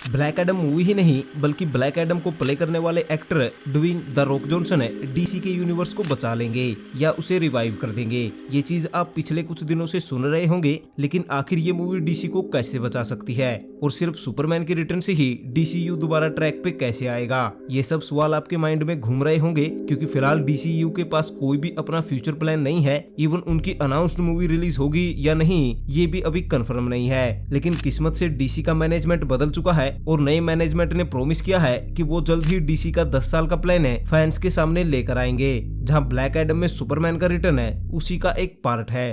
Black Adam movie ही नहीं बल्कि black Adam को प्ले करने वाले actor Dwayne the Rock Johnson DC के यूनिवर्स को बचा लेंगे या उसे रिवाइव कर देंगे। ये चीज आप पिछले कुछ दिनों से सुन रहे होंगे, लेकिन आखिर ये मूवी डीसी को कैसे बचा सकती है और सिर्फ सुपरमैन के रिटर्न से ही डीसीयू दोबारा ट्रैक पे कैसे आएगा? ये सब सवाल आपके माइंड में घूम रहे होंगे, क्योंकि फिलहाल डीसीयू के पास कोई भी अपना फ्यूचर प्लान नहीं है। इवन उनकी अनाउंस्ड मूवी रिलीज होगी या नहीं ये भी अभी कंफर्म नहीं है। लेकिन किस्मत से डीसी का मैनेजमेंट बदल चुका है और नए मैनेजमेंट ने प्रॉमिस किया है कि वो जल्द ही डीसी का 10 साल का प्लान है फैंस के सामने लेकर आएंगे, जहां ब्लैक एडम में सुपरमैन का रिटर्न है उसी का एक पार्ट है।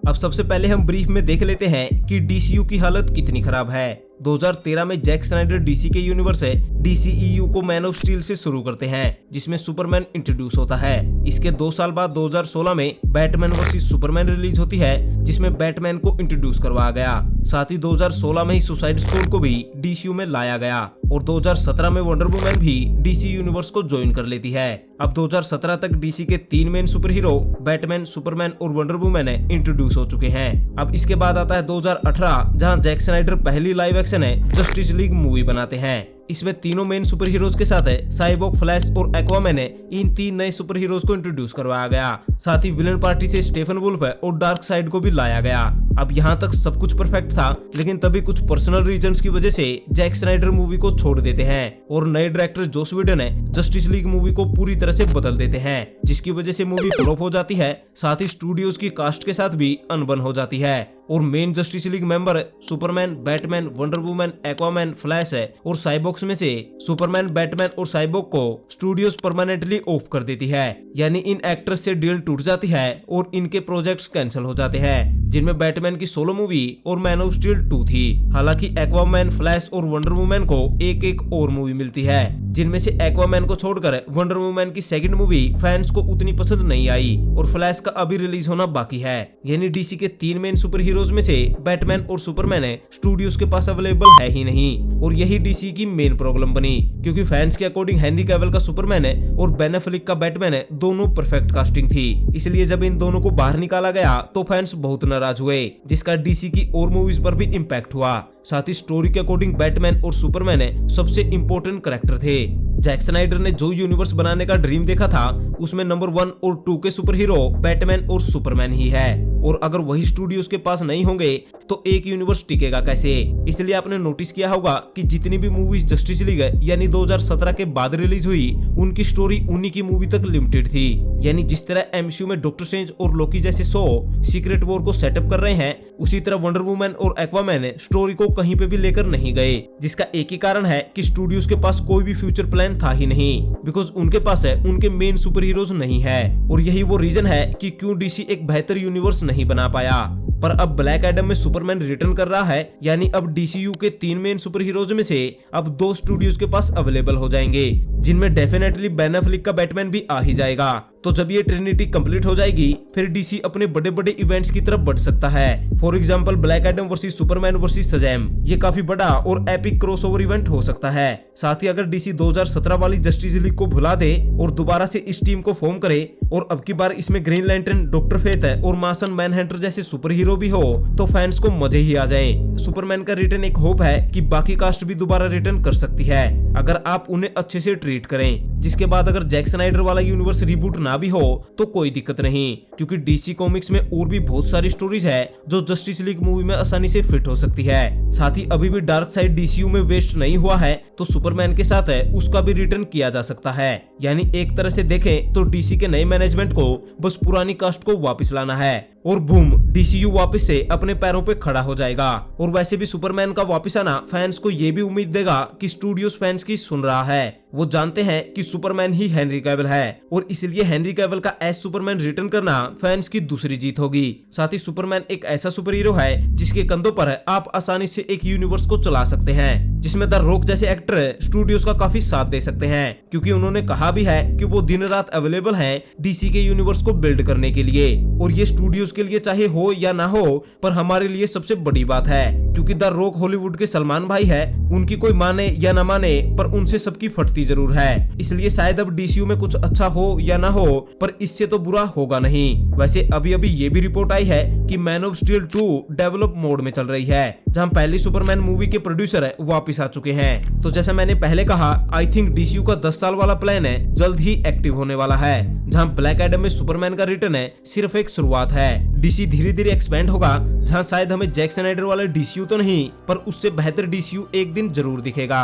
अब सबसे पहले हम ब्रीफ में देख लेते हैं कि डीसीयू की हालत कितनी खराब है। 2013 में जैक स्नाइडर डीसी के यूनिवर्स है डीसीईयू को मैन ऑफ स्टील से शुरू करते हैं, जिसमें सुपरमैन इंट्रोड्यूस होता है। इसके 2 साल बाद 2016 में बैटमैन वर्सेस सुपरमैन रिलीज होती है, जिसमें बैटमैन को इंट्रोड्यूस करवाया गया। साथ ही 2016 में ही सुसाइड स्क्वाड को भी डीसीयू में लाया गया और 2017 में वंडर वुमन भी डीसी यूनिवर्स को ज्वाइन कर लेती है। अब 2017 तक डीसी के 3 main super hero Batman, Superman और वंडर वुमन इंट्रोड्यूस हो चुके हैं। अब इसके बाद आता है 2018, जहां जैक स्नाइडर पहली लाइव एक्शन है जस्टिस लीग मूवी बनाते हैं। इसमें तीनों मेन सुपर हीरोज के साथ है साइबॉर्ग, फ्लैश और एक्वामैन इन 3 नए सुपर हीरोज को इंट्रोड्यूस करवाया गया। साथ ही विलन पार्टी से स्टेफन वुल्फ और डार्क साइड को भी लाया गया। अब यहाँ तक सब कुछ परफेक्ट था, लेकिन तभी कुछ पर्सनल रीजंस की वजह से जैक स्नाइडर मूवी को छोड़ देते हैं और नए डायरेक्टर जोस व्हेडन जस्टिस लीग मूवी को पूरी तरह से बदल देते हैं, जिसकी वजह से मूवी फ्लॉप हो जाती है। साथ ही स्टूडियोज की कास्ट के साथ भी अनबन हो जाती है और main justice league member Superman, Batman, wonder woman, Aquaman, flash और साइबॉर्ग्स में से सुपरमैन, बैटमैन और साइबॉर्ग को स्टूडियोज परमानेंटली ऑफ कर देती है। यानी इन एक्टर्स से डील टूट जाती है और इनके प्रोजेक्ट्स कैंसिल हो जाते हैं, जिनमें बैटमैन की सोलो मूवी और मैन ऑफ स्टील 2 थी। हालांकि एक्वामैन, फ्लैश और वंडर वुमन को एक और मूवी मिलती है, जिनमें से एक्वामैन को छोड़कर वंडर वुमन की सेकंड मूवी फैंस को उतनी पसंद नहीं आई और फ्लैश का अभी रिलीज होना बाकी है। यानी डीसी के 3 मेन सुपर हीरोज में से बैटमैन और सुपरमैन स्टूडियोज के पास अवेलेबल है ही नहीं और यही डीसी की मेन प्रॉब्लम बनी, क्योंकि फैंस के अकॉर्डिंग हेनरी कैविल का सुपरमैन और बेन एफ्लेक का बैटमैन दोनों परफेक्ट कास्टिंग थी। इसलिए जब इन दोनों को बाहर निकाला गया तो फैंस बहुत नाराज हुए, जिसका डीसी की और मूवीज पर भी इम्पैक्ट हुआ। साथ ही स्टोरी के अकॉर्डिंग बैटमैन और सुपरमैन सबसे इम्पोर्टेंट कैरेक्टर थे। जैक स्नाइडर ने जो यूनिवर्स बनाने का ड्रीम देखा था उसमें नंबर 1 और 2 के सुपर हीरो बैटमैन और सुपरमैन ही है, और अगर वही स्टूडियोज के पास नहीं होंगे तो एक यूनिवर्स टिकेगा कैसे? इसलिए आपने नोटिस किया होगा कि जितनी भी मूवीज जस्टिस लीग यानी 2017 के बाद रिलीज हुई, उनकी स्टोरी उन्हीं की मूवी तक लिमिटेड थी। यानी जिस तरह एमसीयू में डॉक्टर स्ट्रेंज और लोकी जैसे शो सीक्रेट वॉर को सेटअप कर रहे हैं, उसी तरह वंडर वुमन और एक्वामैन स्टोरी को कहीं पे भी लेकर नहीं गए, जिसका एक ही कारण है कि स्टूडियोज के पास कोई भी फ्यूचर प्लान था ही नहीं, बिकॉज उनके पास है उनके मेन सुपर हीरोज नहीं है। और यही वो रीजन है कि क्यों डीसी एक बेहतर यूनिवर्स नहीं बना पाया। पर अब ब्लैक एडम में सुपरमैन रिटर्न कर रहा है, यानी अब डीसीयू के 3 मेन सुपर हीरोज में से अब 2 स्टूडियोज के पास अवेलेबल हो जाएंगे, जिनमें डेफिनेटली बेन एफ्लेक का बैटमैन भी आ ही जाएगा। तो जब ये ट्रिनिटी कंप्लीट हो जाएगी, फिर डीसी अपने बड़े बड़े इवेंट्स की तरफ बढ़ सकता है। For example black Adam versus Superman versus Shazam, ये काफी बड़ा और एपिक क्रॉसओवर इवेंट हो सकता है। साथ ही अगर डीसी 2017 वाली जस्टिस लीग को भुला दे और दोबारा से इस टीम को फॉर्म करे और अब की बार इसमें ग्रीन लैंटर्न, डॉक्टर फेथ और मार्सन मैनहंटर जैसे सुपर हीरो भी हो, तो फैंस को मजे ही आ जाए। सुपरमैन का रिटर्न एक होप है कि बाकी कास्ट भी दोबारा रिटर्न कर सकती है, अगर आप उन्हें अच्छे से ट्रीट करें। जिसके बाद अगर जैक स्नाइडर वाला यूनिवर्स रिबूट ना भी हो तो कोई दिक्कत नहीं, क्योंकि डीसी कॉमिक्स में और भी बहुत सारी स्टोरीज है जो जस्टिस लीग मूवी में आसानी से फिट हो सकती है। साथ ही अभी भी डार्क साइड डीसीयू में वेस्ट नहीं हुआ है, तो सुपरमैन के साथ है उसका भी रिटर्न किया जा सकता है। यानी एक तरह से देखें तो डीसी के नए मैनेजमेंट को बस पुरानी कास्ट को वापस लाना है और बूम, डीसीयू वापस से अपने पैरों पे खड़ा हो जाएगा। और वैसे भी सुपरमैन का वापस आना फैंस को ये भी उम्मीद देगा कि स्टूडियोज फैंस की सुन रहा है। वो जानते हैं कि सुपरमैन ही हेनरी कैविल है और इसलिए हेनरी कैविल का एज सुपरमैन रिटर्न करना फैंस की दूसरी जीत होगी। साथ ही सुपरमैन एक ऐसा सुपर हीरो है जिसके कंधों पर आप आसानी से एक यूनिवर्स को चला सकते हैं, जिसमें द रॉक जैसे एक्टर स्टूडियोज का काफी साथ दे सकते हैं, क्योंकि उन्होंने कहा भी है कि वो दिन रात अवेलेबल हैं डीसी के यूनिवर्स को बिल्ड करने के लिए। और ये स्टूडियोज के लिए चाहे हो या ना हो, पर हमारे लिए सबसे बड़ी बात है, क्योंकि द रॉक हॉलीवुड के सलमान भाई है। उनकी कोई माने या ना माने, पर उनसे सबकी फटती जरूर है। इसलिए शायद अब डीसीयू में कुछ अच्छा हो या ना हो, पर इससे तो बुरा होगा नहीं। वैसे अभी अभी ये भी रिपोर्ट आई है कि man of steel 2 develop mode में चल रही है, जहां पहली सुपरमैन मूवी के प्रोड्यूसर वापस आ चुके हैं। तो जैसा मैंने पहले कहा, आई थिंक डीसीयू का 10 साल वाला प्लान है जल्द ही एक्टिव होने वाला है, जहां ब्लैक एडम में सुपरमैन का रिटर्न है सिर्फ एक शुरुआत है। डीसी धीरे धीरे एक्सपेंड होगा, जहां शायद हमें जैक स्नाइडर वाला डीसीयू तो नहीं, पर उससे बेहतर डीसीयू एक दिन जरूर दिखेगा।